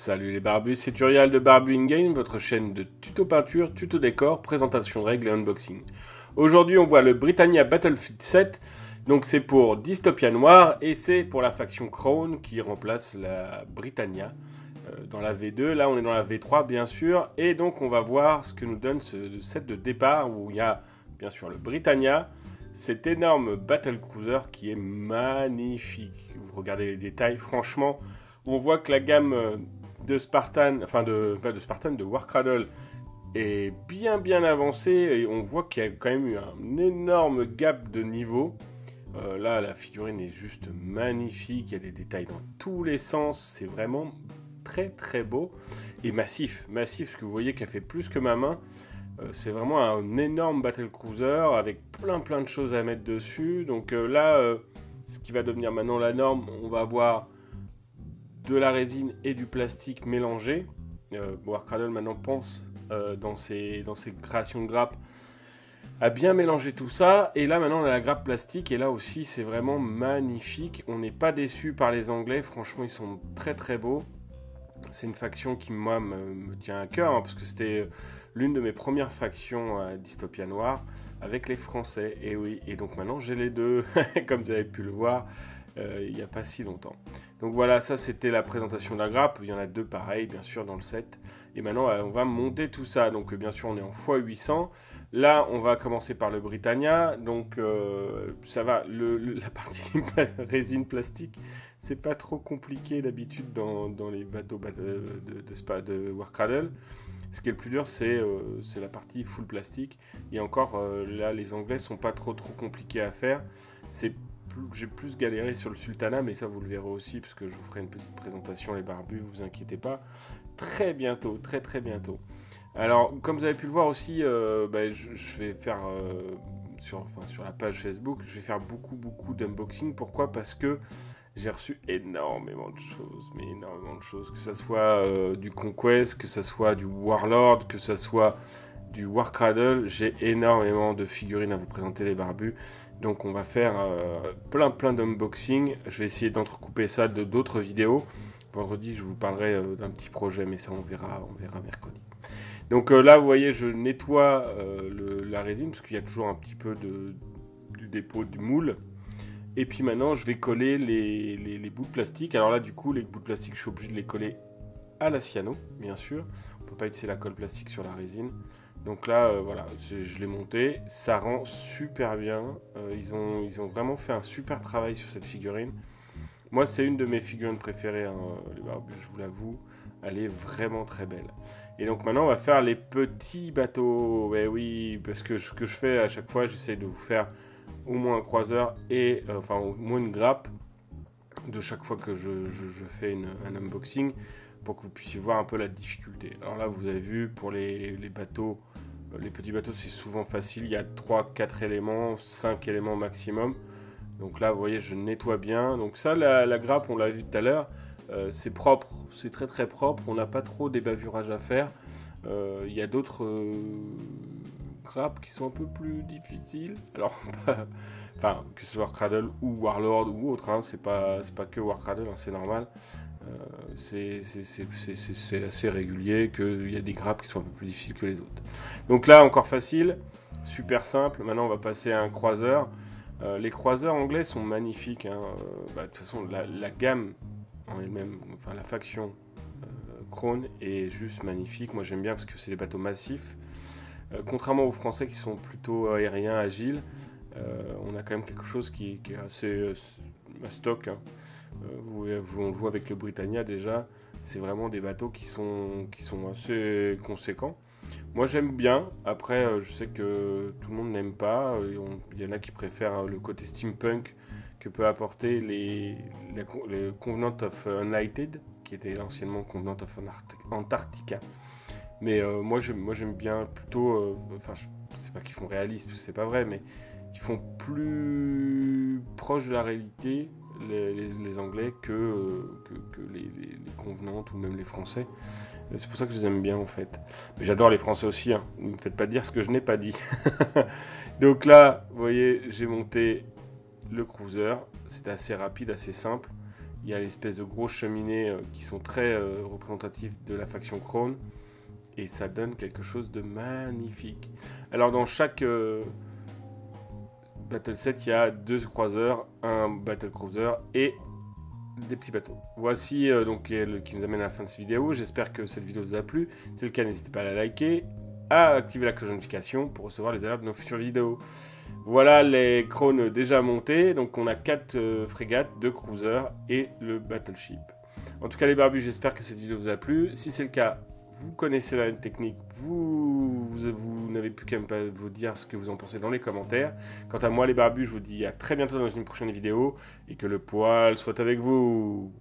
Salut les barbus, c'est Turial de Barbu in Game, votre chaîne de tuto peinture, tuto décor, présentation de règles et unboxing. Aujourd'hui on voit le Britannia Battlefield 7, donc c'est pour Dystopia Noir et c'est pour la faction Crown qui remplace la Britannia dans la V2. Là on est dans la V3 bien sûr, et donc on va voir ce que nous donne ce set de départ où il y a bien sûr le Britannia, cet énorme Battle Cruiser qui est magnifique. Vous regardez les détails, franchement on voit que la gamme de Spartan, de Warcradle est bien avancée et on voit qu'il y a quand même eu un énorme gap de niveau. Là, la figurine est juste magnifique, il y a des détails dans tous les sens, c'est vraiment très beau et massif, parce que vous voyez qu'elle fait plus que ma main. C'est vraiment un énorme Battle Cruiser avec plein de choses à mettre dessus. Donc là, ce qui va devenir maintenant la norme, on va avoir de la résine et du plastique mélangés. Warcradle maintenant pense dans ses créations de grappes à bien mélanger tout ça. Et là maintenant on a la grappe plastique et là aussi c'est vraiment magnifique. On n'est pas déçu par les Anglais, franchement ils sont très beaux. C'est une faction qui moi me tient à cœur parce que c'était l'une de mes premières factions à Dystopia Noir avec les Français. Et oui, et donc maintenant j'ai les deux comme vous avez pu le voir. Il n'y a pas si longtemps. Donc voilà, ça c'était la présentation de la grappe. Il y en a deux pareils, bien sûr, dans le set. Et maintenant, on va monter tout ça. Donc bien sûr, on est en x800. Là, on va commencer par le Britannia. Donc ça va, la partie résine plastique, c'est pas trop compliqué d'habitude dans les bateaux de Warcradle. Ce qui est le plus dur, c'est la partie full plastique. Et encore, là, les Anglais sont pas trop compliqués à faire. J'ai plus galéré sur le Sultana, mais ça vous le verrez aussi, parce que je vous ferai une petite présentation, les barbus, vous inquiétez pas, très bientôt, très bientôt. Alors, comme vous avez pu le voir aussi, je vais faire, sur la page Facebook, je vais faire beaucoup d'unboxing. Pourquoi ? Parce que j'ai reçu énormément de choses, que ce soit du Conquest, que ce soit du Warlord, que ce soit du Warcradle. J'ai énormément de figurines à vous présenter, les barbus. Donc on va faire plein d'unboxing. Je vais essayer d'entrecouper ça de d'autres vidéos. Vendredi, je vous parlerai d'un petit projet, mais ça on verra mercredi. Donc là, vous voyez, je nettoie la résine, parce qu'il y a toujours un petit peu du dépôt du moule. Et puis maintenant, je vais coller les bouts de plastique. Alors là, du coup, les bouts de plastique, je suis obligé de les coller à la cyano, bien sûr. On ne peut pas utiliser la colle plastique sur la résine. Donc là, voilà, je l'ai monté, ça rend super bien. Ils ont vraiment fait un super travail sur cette figurine. Moi, c'est une de mes figurines préférées, hein, les barbus, je vous l'avoue. Elle est vraiment très belle. Et donc maintenant, on va faire les petits bateaux. Ouais, oui, parce que ce que je fais à chaque fois, j'essaie de vous faire au moins un croiseur et au moins une grappe de chaque fois que je fais un unboxing, pour que vous puissiez voir un peu la difficulté. Alors là, vous avez vu, pour les bateaux, les petits bateaux, c'est souvent facile. Il y a 3-4 éléments, 5 éléments maximum. Donc là, vous voyez, je nettoie bien. Donc ça, la grappe, on l'a vu tout à l'heure, c'est propre. C'est très propre. On n'a pas trop d'ébavurage à faire. Il y a d'autres grappes qui sont un peu plus difficiles. Alors, que ce soit Warcradle ou Warlord ou autre, hein, c'est pas que Warcradle, hein, c'est normal. C'est assez régulier qu'il y a des grappes qui sont un peu plus difficiles que les autres. Donc là, encore facile, super simple. Maintenant, on va passer à un croiseur. Les croiseurs anglais sont magnifiques, hein. De toute façon, la gamme en elle-même, enfin la faction Crown est juste magnifique. Moi, j'aime bien parce que c'est des bateaux massifs. Contrairement aux Français qui sont plutôt aériens, agiles, on a quand même quelque chose qui est assez stock, hein. On le voit avec le Britannia déjà, c'est vraiment des bateaux qui sont assez conséquents. Moi j'aime bien, après je sais que tout le monde n'aime pas, il y en a qui préfèrent le côté steampunk que peut apporter les Covenant of United, qui était anciennement Covenant of Antarctica. Mais moi j'aime bien plutôt, c'est pas qu'ils font réaliste, c'est pas vrai, mais ils font plus proche de la réalité les Anglais que les Convenantes ou même les Français. C'est pour ça que je les aime bien en fait. Mais j'adore les Français aussi, hein. Ne me faites pas dire ce que je n'ai pas dit. Donc là, vous voyez, j'ai monté le cruiser. C'était assez rapide, assez simple. Il y a l'espèce de grosses cheminées qui sont très représentatives de la faction Krone. Et ça donne quelque chose de magnifique. Alors dans chaque battle set, il y a 2 croiseurs, un battle cruiser et des petits bateaux. Voici donc qui nous amène à la fin de cette vidéo. J'espère que cette vidéo vous a plu. Si c'est le cas, n'hésitez pas à la liker, à activer la cloche de notification pour recevoir les alertes de nos futures vidéos. Voilà les Krones déjà montés. Donc on a 4 frégates, 2 cruisers et le battleship. En tout cas les barbus, j'espère que cette vidéo vous a plu. Si c'est le cas, vous connaissez la technique, vous n'avez plus qu'à vous dire ce que vous en pensez dans les commentaires. Quant à moi les barbus, je vous dis à très bientôt dans une prochaine vidéo et que le poil soit avec vous.